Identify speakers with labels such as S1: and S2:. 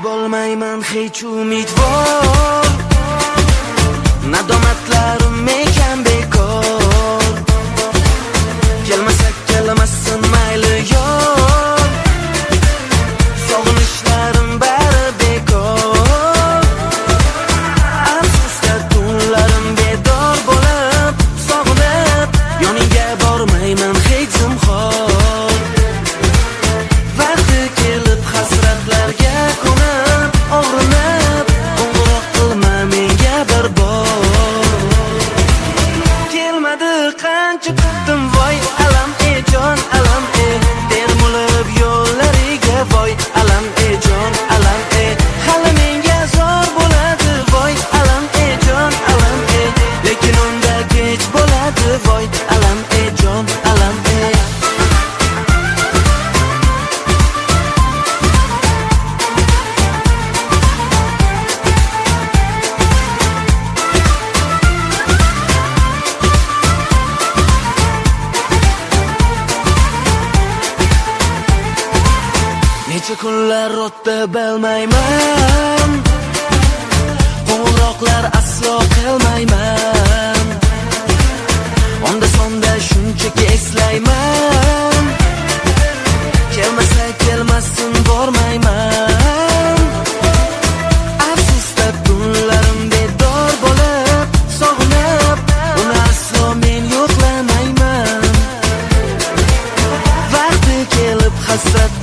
S1: bo'lmayman hech umidvor, nadomatlarim ekan bekor. Kelmasa kelmasin mayli yor, sog'inishlarim bari bekor. Afsusda tunlarim bedor bo'lib, sog'inib yoniga bormayman hech zinhor. Vaqti kelib hasratlarga ko'nib, og'rinib, qo'ng'iroq qilma menga bir bor. Kelmadi qancha kutdim voy alam jon alam termulib yo'llariga voy alam jon alam hali menga zor bo'ladi voy alam jon alam lekin unda kech bo'ladi voy alam jon alam necha kunlar o'tdi bilmayman, qo'ng'iroqlar aslo qilmayman. Onda sonda shunchaki eslayman, kelmasa kelmasin bormayman. Afsusda tunlarim bedor bo'lib, sog'inib, uni aslo men yo'qlamayman. Vaqti kelib hasrat